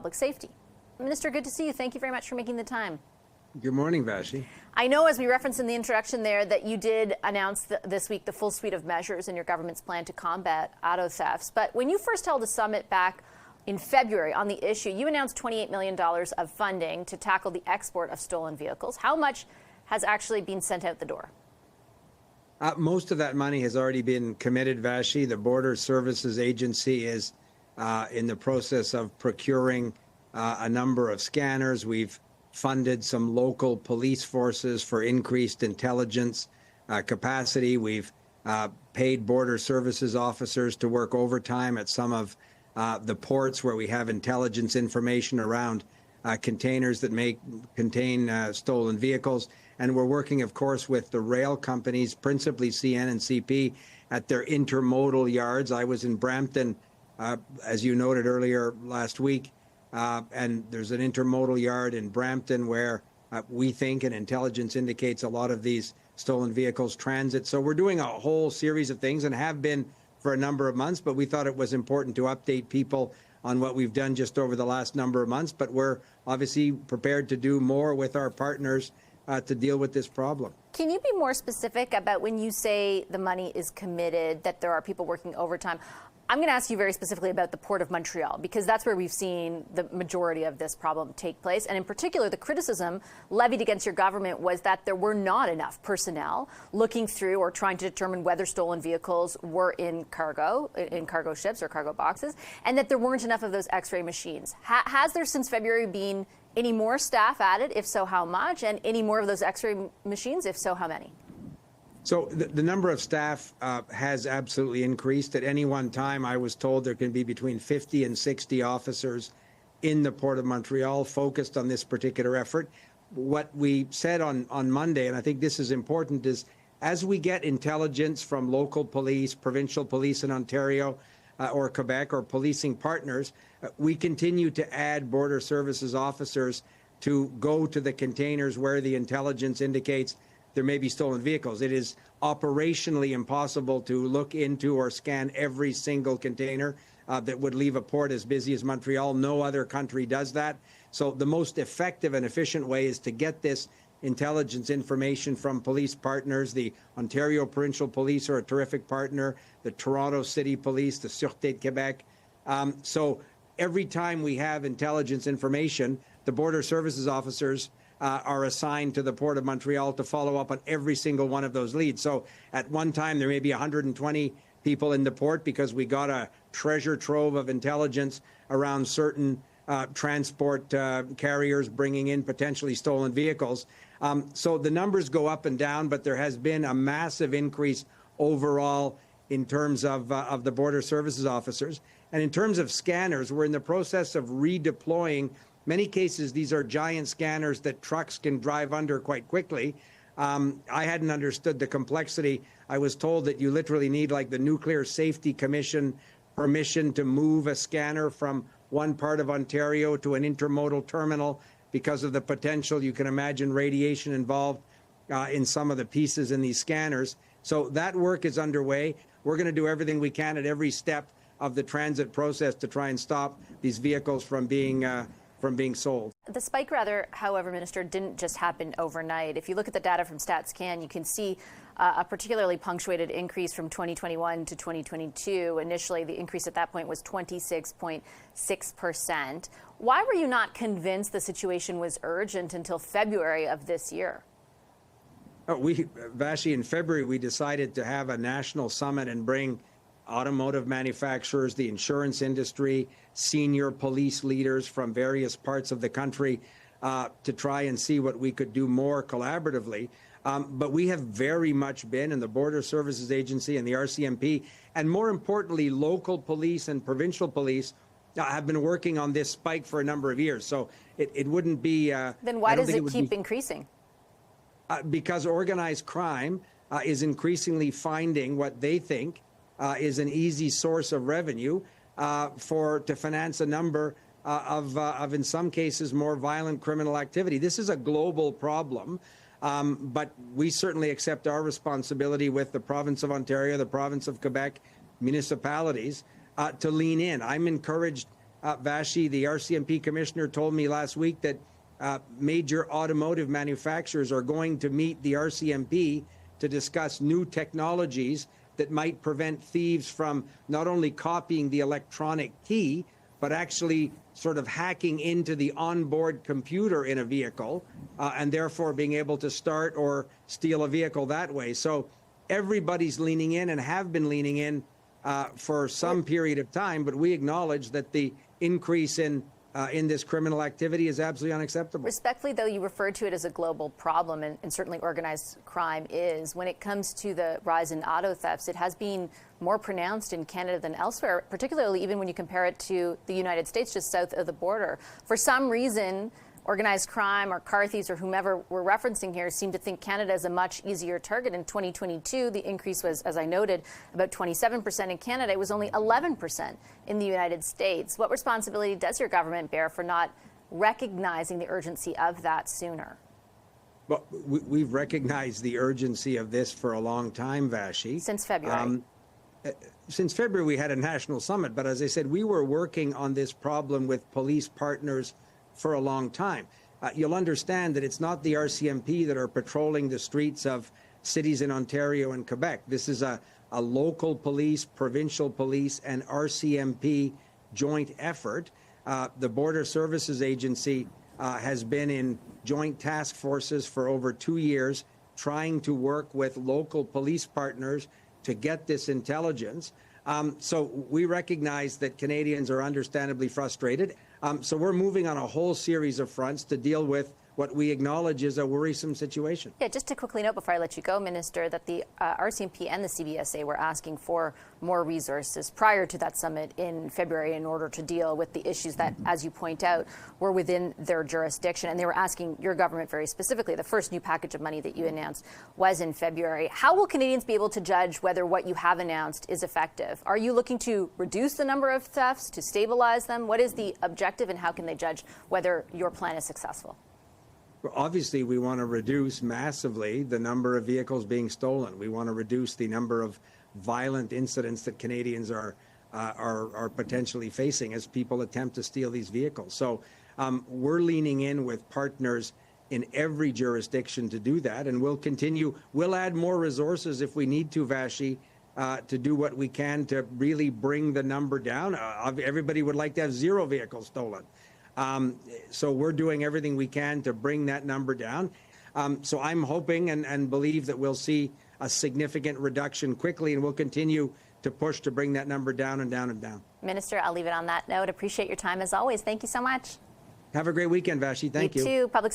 public safety. Minister, good to see you. Thank you very much for making the time. Good morning, Vashi. I know, as we referenced in the introduction there, that you did announce this week the full suite of measures in your government's plan to combat auto thefts. But when you first held a summit back in February on the issue, you announced $28 million of funding to tackle the export of stolen vehicles. How much has actually been sent out the door? Most of that money has already been committed, Vashi. The Border Services Agency is in the process of procuring a number of scanners. We've funded some local police forces for increased intelligence capacity. We've paid border services officers to work overtime at some of the ports where we have intelligence information around containers that may contain stolen vehicles. And we're working, of course, with the rail companies, principally CN and CP, at their intermodal yards. I was in Brampton, as you noted earlier last week, and there's an intermodal yard in Brampton where we think and intelligence indicates a lot of these stolen vehicles transit. So we're doing a whole series of things and have been for a number of months, but we thought it was important to update people on what we've done just over the last number of months. But we're obviously prepared to do more with our partners to deal with this problem. Can you be more specific about when you say the money is committed, that there are people working overtime? I'm going to ask you very specifically about the Port of Montreal, because that's where we've seen the majority of this problem take place. And in particular, the criticism levied against your government was that there were not enough personnel looking through or trying to determine whether stolen vehicles were in cargo ships or cargo boxes, and that there weren't enough of those X-ray machines. Has there since February been any more staff added? If so, how much? And any more of those X-ray machines? If so, how many? So the number of staff has absolutely increased. At any one time, I was told there can be between 50 and 60 officers in the Port of Montreal focused on this particular effort. What we said on Monday, and I think this is important, is as we get intelligence from local police, provincial police in Ontario or Quebec or policing partners, we continue to add border services officers to go to the containers where the intelligence indicates there may be stolen vehicles. It is operationally impossible to look into or scan every single container that would leave a port as busy as Montreal. No other country does that. So the most effective and efficient way is to get this intelligence information from police partners. The Ontario Provincial Police are a terrific partner, the Toronto City Police, the Sûreté de Québec. So every time we have intelligence information, the border services officers are assigned to the Port of Montreal to follow up on every single one of those leads. So at one time, there may be 120 people in the port because we got a treasure trove of intelligence around certain transport carriers bringing in potentially stolen vehicles. So the numbers go up and down, but there has been a massive increase overall in terms of the border services officers. And in terms of scanners, we're in the process of redeploying. Many cases, these are giant scanners that trucks can drive under quite quickly. I hadn't understood the complexity. I was told that you literally need like the Nuclear Safety Commission permission to move a scanner from one part of Ontario to an intermodal terminal because of the potential, you can imagine, radiation involved in some of the pieces in these scanners. So that work is underway. We're going to do everything we can at every step of the transit process to try and stop these vehicles from being sold. The spike, however, Minister, didn't just happen overnight. If you look at the data from StatsCan, you can see a particularly punctuated increase from 2021 to 2022. Initially, the increase at that point was 26.6%. Why were you not convinced the situation was urgent until February of this year? Vashi, in February, we decided to have a national summit and bring automotive manufacturers, the insurance industry, senior police leaders from various parts of the country to try and see what we could do more collaboratively. But we have very much been, in the Border Services Agency and the RCMP, and more importantly, local police and provincial police have been working on this spike for a number of years. So it wouldn't be... Then why does it keep increasing? Because organized crime is increasingly finding what they think is an easy source of revenue to finance a number of, in some cases, more violent criminal activity. This is a global problem, but we certainly accept our responsibility with the province of Ontario, the province of Quebec, municipalities, to lean in. I'm encouraged Vashi, the RCMP commissioner told me last week that major automotive manufacturers are going to meet the RCMP to discuss new technologies that might prevent thieves from not only copying the electronic key, but actually sort of hacking into the onboard computer in a vehicle and therefore being able to start or steal a vehicle that way. So everybody's leaning in and have been leaning in for some period of time, but we acknowledge that the increase in this criminal activity is absolutely unacceptable. Respectfully, though, you referred to it as a global problem, and certainly organized crime is. When it comes to the rise in auto thefts, it has been more pronounced in Canada than elsewhere, particularly even when you compare it to the United States just south of the border. For some reason, organized crime or car thieves or whomever we're referencing here seem to think Canada is a much easier target. In 2022, the increase was, as I noted, about 27% in Canada. It was only 11% in the United States. What responsibility does your government bear for not recognizing the urgency of that sooner? Well, we've recognized the urgency of this for a long time, Vashi. Since February. Since February, we had a national summit. But as I said, we were working on this problem with police partners for a long time. You'll understand that it's not the RCMP that are patrolling the streets of cities in Ontario and Quebec. This is a local police, provincial police, and RCMP joint effort. The Border Services Agency has been in joint task forces for over 2 years, trying to work with local police partners to get this intelligence. So we recognize that Canadians are understandably frustrated. So we're moving on a whole series of fronts to deal with what we acknowledge is a worrisome situation. Yeah, just to quickly note before I let you go, Minister, that the RCMP and the CBSA were asking for more resources prior to that summit in February in order to deal with the issues that, as you point out, were within their jurisdiction. And they were asking your government very specifically. The first new package of money that you announced was in February. How will Canadians be able to judge whether what you have announced is effective? Are you looking to reduce the number of thefts, to stabilize them? What is the objective, and how can they judge whether your plan is successful? Well, obviously, we want to reduce massively the number of vehicles being stolen. We want to reduce the number of violent incidents that Canadians are potentially facing as people attempt to steal these vehicles. So we're leaning in with partners in every jurisdiction to do that, and we'll continue. We'll add more resources if we need to, Vashi, to do what we can to really bring the number down. Everybody would like to have zero vehicles stolen. So we're doing everything we can to bring that number down. So I'm hoping and believe that we'll see a significant reduction quickly, and we'll continue to push to bring that number down and down and down. Minister, I'll leave it on that note. Appreciate your time as always. Thank you so much. Have a great weekend, Vashi. Thank you. You too. Public